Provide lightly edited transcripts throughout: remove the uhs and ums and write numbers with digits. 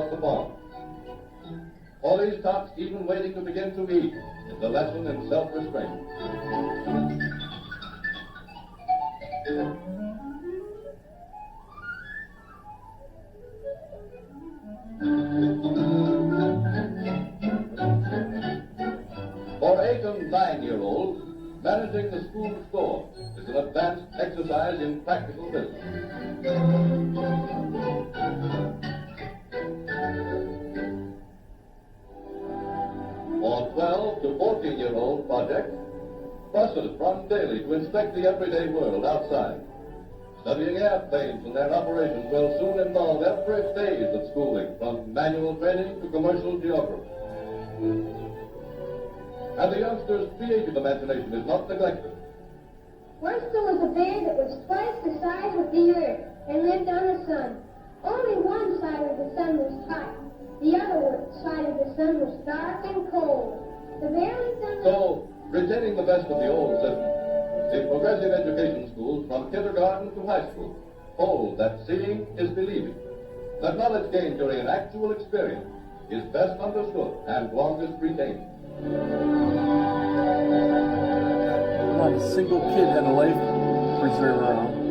across the pond. For these tots, even waiting to begin to eat is a lesson in self-restraint. For 8 and 9-year-olds, managing the school store is an advanced exercise in practical business. For 12 to 14-year-old projects, buses run daily to inspect the everyday world outside. Studying airplanes and their operations will soon involve every phase of schooling, from manual training to commercial geography. And the youngster's creative imagination is not neglected. Once there was a bear that was twice the size of the earth and lived on the sun. Only one side of the sun was hot. The other side of the sun was dark and cold. The bear lived on the... So, retaining the best of the old system, the progressive education schools from kindergarten to high school hold that seeing is believing, that knowledge gained during an actual experience is best understood and longest retained. Not a single kid had a life preserver on.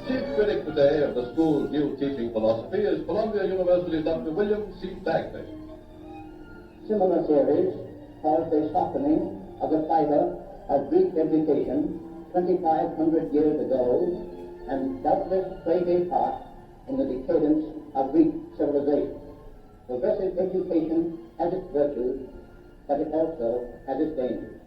Chief critic today of the school's new teaching philosophy is Columbia University's Dr. William C. Bagley. Similar theories have the softening of the fiber of Greek education 2,500 years ago, and doubtless played a part in the decadence of Greek civilization. Progressive education has its virtues, but it also has its dangers.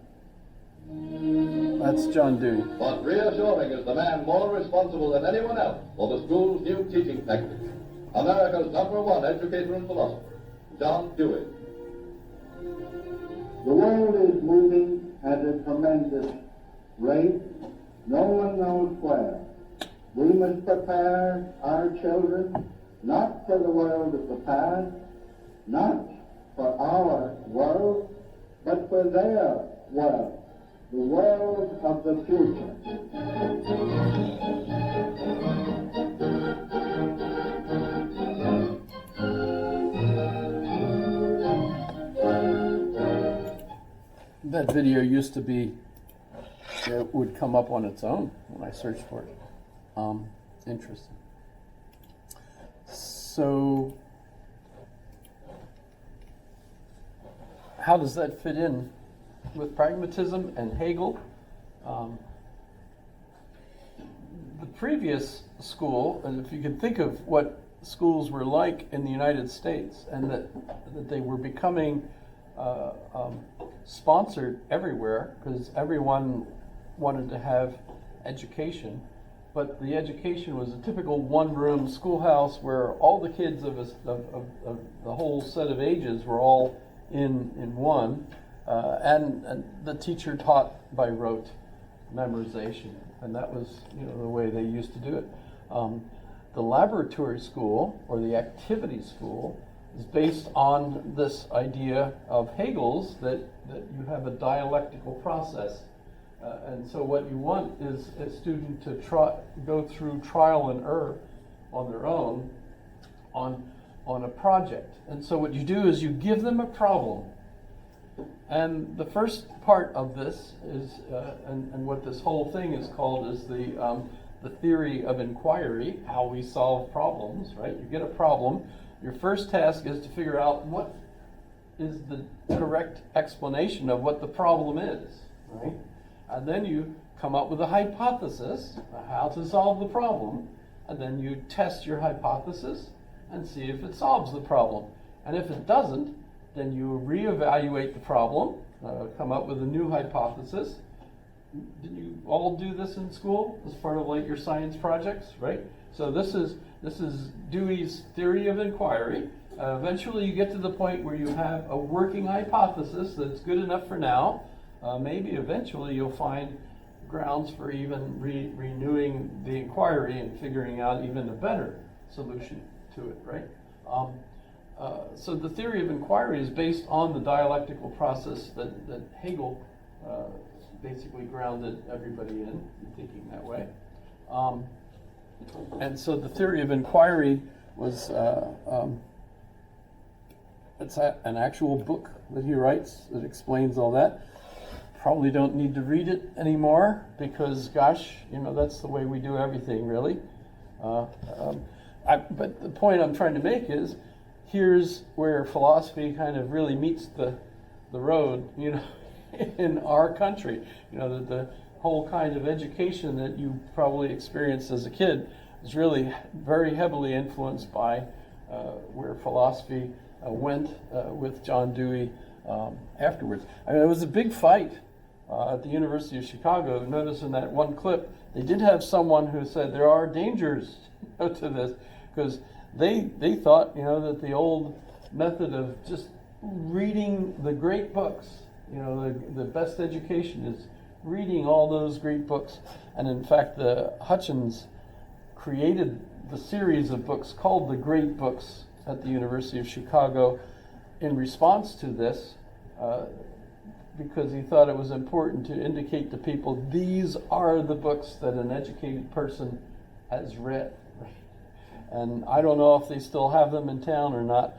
That's John Dewey. But reassuring is the man more responsible than anyone else for the school's new teaching tactics. America's #1 educator and philosopher, John Dewey. The world is moving at a tremendous rate. No one knows where. We must prepare our children not for the world of the past, not for our world, but for their world, the world of the future. That video used to be, it would come up on its own when I searched for it. Interesting. So, how does that fit in with pragmatism and Hegel? The previous school, and if you can think of what schools were like in the United States, and that they were becoming sponsored everywhere because everyone wanted to have education, but the education was a typical one-room schoolhouse where all the kids of the whole set of ages were all in one, and the teacher taught by rote memorization, and that was the way they used to do it. The laboratory school, or the activity school, is based on this idea of Hegel's that you have a dialectical process. And so what you want is a student to go through trial and error on their own on a project. And so what you do is you give them a problem. And the first part of this is, and what this whole thing is called, is the theory of inquiry, how we solve problems, right? You get a problem. Your first task is to figure out what is the correct explanation of what the problem is, right? And then you come up with a hypothesis of how to solve the problem, and then you test your hypothesis and see if it solves the problem. And if it doesn't, then you reevaluate the problem, come up with a new hypothesis. Did you all do this in school as part of like your science projects, right? So this is Dewey's theory of inquiry. Eventually you get to the point where you have a working hypothesis that's good enough for now. Maybe eventually you'll find grounds for even renewing the inquiry and figuring out even a better solution to it, right? So the theory of inquiry is based on the dialectical process that Hegel basically grounded everybody in thinking that way. And so the theory of inquiry was, it's an actual book that he writes that explains all that. Probably don't need to read it anymore because, gosh, that's the way we do everything, really. But the point I'm trying to make is, here's where philosophy kind of really meets the road, in our country. The whole kind of education that you probably experienced as a kid is really very heavily influenced by where philosophy went with John Dewey afterwards. I mean, it was a big fight at the University of Chicago. Notice in that one clip, they did have someone who said there are dangers to this, because they thought, that the old method of just reading the great books, the best education is reading all those great books. And in fact, the Hutchins created the series of books called the Great Books at the University of Chicago in response to this, because he thought it was important to indicate to people these are the books that an educated person has read. And I don't know if they still have them in town or not,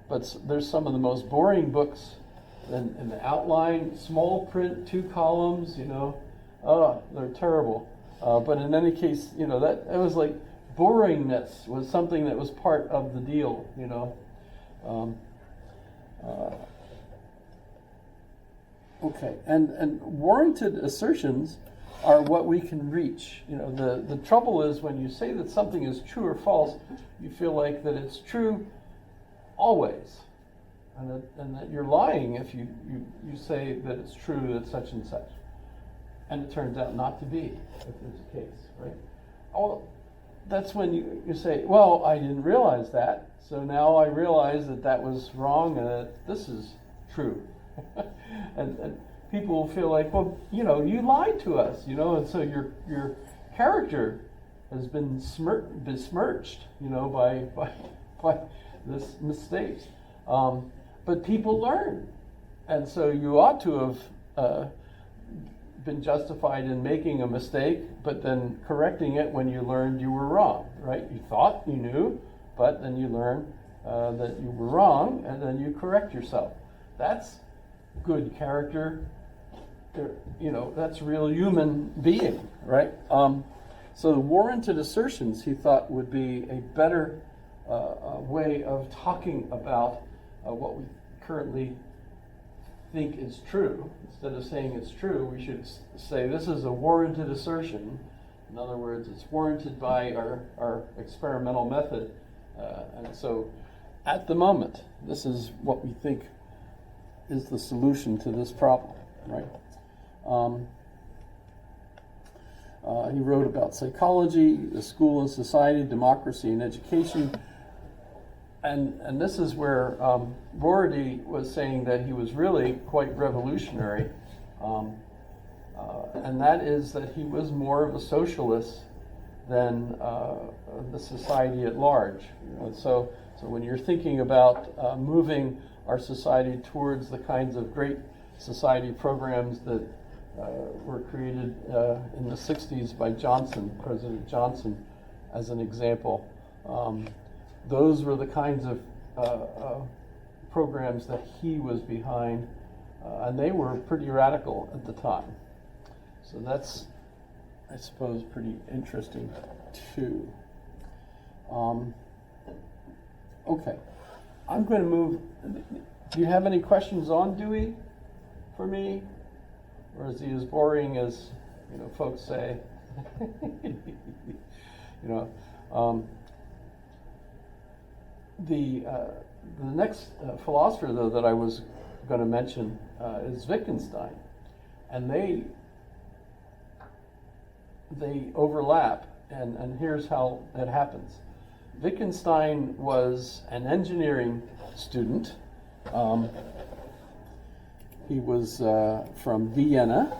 but there's some of the most boring books in the outline, small print, 2 columns, they're terrible. But in any case, that it was like boringness was something that was part of the deal, Okay, and warranted assertions are what we can reach. The trouble is when you say that something is true or false, you feel like that it's true always, and that you're lying if you say that it's true that such and such, and it turns out not to be, if it's the case, right? Oh, that's when you say, well, I didn't realize that, so now I realize that was wrong and that this is true. and people will feel like, well, you lied to us, and so your character has been besmirched, by this mistake. But people learn, and so you ought to have been justified in making a mistake, but then correcting it when you learned you were wrong, right? You thought you knew, but then you learn that you were wrong, and then you correct yourself. That's good character. That's real human being, right? So the warranted assertions, he thought, would be a better way of talking about what we currently think is true. Instead of saying it's true, we should say this is a warranted assertion. In other words, it's warranted by our experimental method. And so at the moment, this is what we think is the solution to this problem, right? He wrote about psychology, the school and society, democracy and education. And this is where Rorty was saying that he was really quite revolutionary. And that is that he was more of a socialist than the society at large. So when you're thinking about moving our society towards the kinds of great society programs that were created in the 60s by President Johnson, as an example. Those were the kinds of programs that he was behind, and they were pretty radical at the time. So that's, I suppose, pretty interesting too. Okay, I'm going to move. Do you have any questions on Dewey for me? Or is he as boring as, folks say? The next philosopher, though, that I was going to mention is Wittgenstein, and they overlap, and here's how it happens. Wittgenstein was an engineering student. He was from Vienna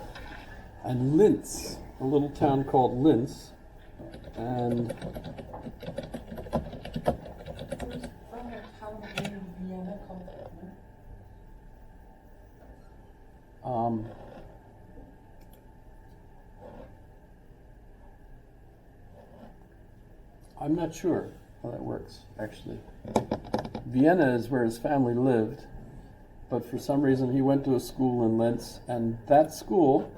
and Linz, a little town called Linz, and Um, I'm not sure how that works, actually. Vienna is where his family lived, but for some reason he went to a school in Linz, and that school,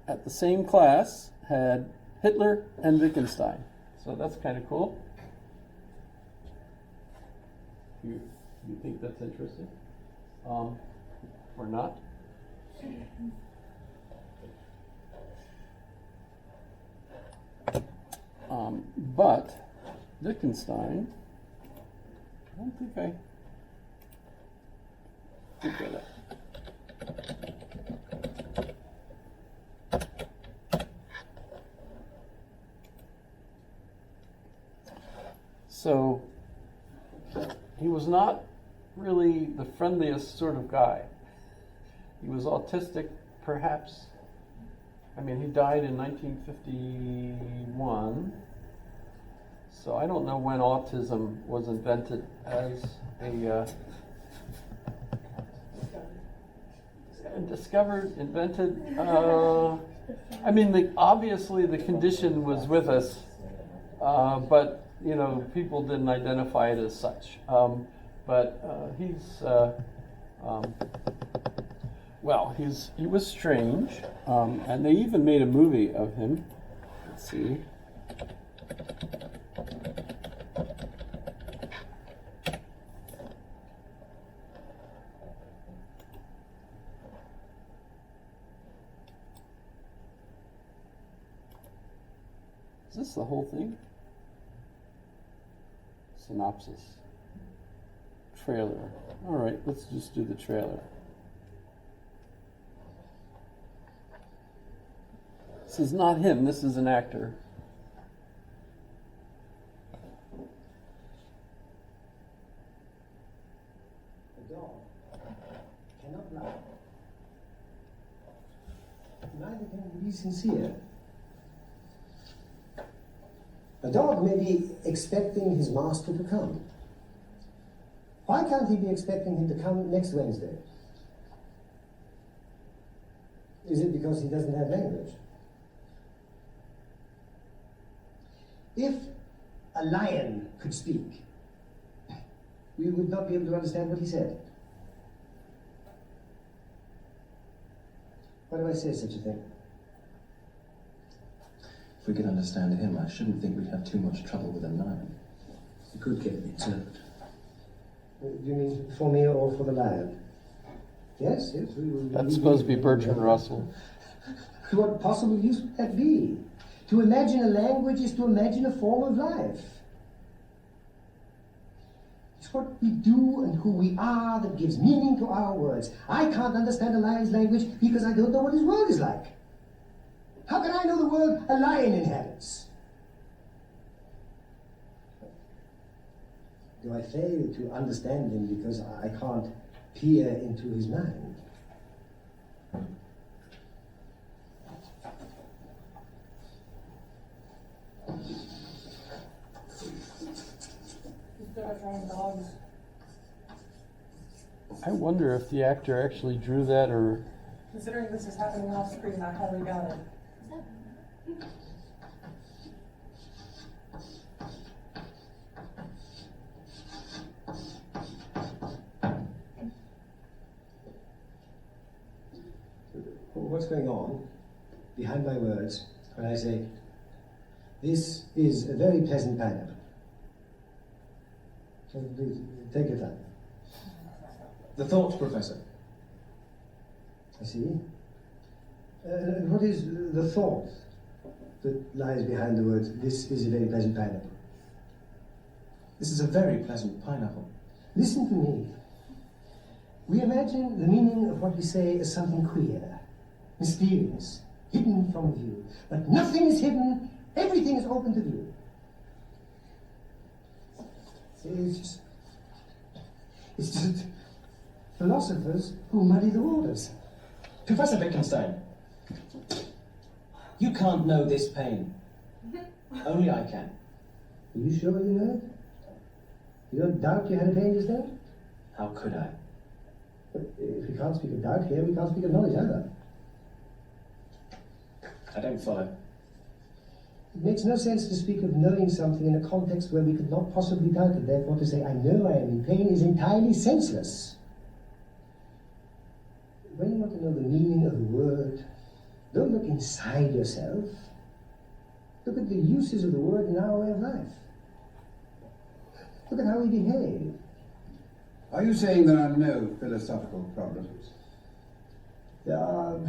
at the same class, had Hitler and Wittgenstein. So that's kind of cool. You think that's interesting? Or not? But Wittgenstein, I don't think I got that. So he was not really the friendliest sort of guy. He was autistic, perhaps. I mean, he died in 1951. So I don't know when autism was invented as a discovered, invented. I mean, obviously the condition was with us, but you know, people didn't identify it as such. He was strange, and they even made a movie of him. Let's see. Is this the whole thing? Synopsis. Trailer. All right, let's just do the trailer. This is not him, this is an actor. A dog cannot lie. Neither can he be sincere. A dog may be expecting his master to come. Why can't he be expecting him to come next Wednesday? Is it because he doesn't have language? If a lion could speak, we would not be able to understand what he said. Why do I say such a thing? If we could understand him, I shouldn't think we'd have too much trouble with a lion. He could get observed. Do you mean for me or for the lion? Yes, yes. That's supposed to be Bertrand Russell. What possible use would that be? To imagine a language is to imagine a form of life. It's what we do and who we are that gives meaning to our words. I can't understand a lion's language because I don't know what his world is like. How can I know the world a lion inhabits? Do I fail to understand him because I can't peer into his mind? I wonder if the actor actually drew that, or Considering this is happening off screen, I highly doubt it. What's going on behind my words when I say, this is a very pleasant pineapple? So please, take your time. The thought, Professor. I see. What is the thought that lies behind the words, this is a very pleasant pineapple? This is a very pleasant pineapple. Listen to me. We imagine the meaning of what we say as something queer, mysterious, hidden from view. But nothing is hidden, everything is open to view. It's just philosophers who muddy the waters. Professor Wittgenstein, you can't know this pain. Only I can. Are you sure you know it? You don't doubt you had a pain just then? How could I? But if we can't speak of doubt here, we can't speak of knowledge either. I don't follow. It makes no sense to speak of knowing something in a context where we could not possibly doubt it. Therefore, to say, I know I am in pain is entirely senseless. When you want to know the meaning of a word, don't look inside yourself. Look at the uses of the word in our way of life. Look at how we behave. Are you saying there are no philosophical problems? There are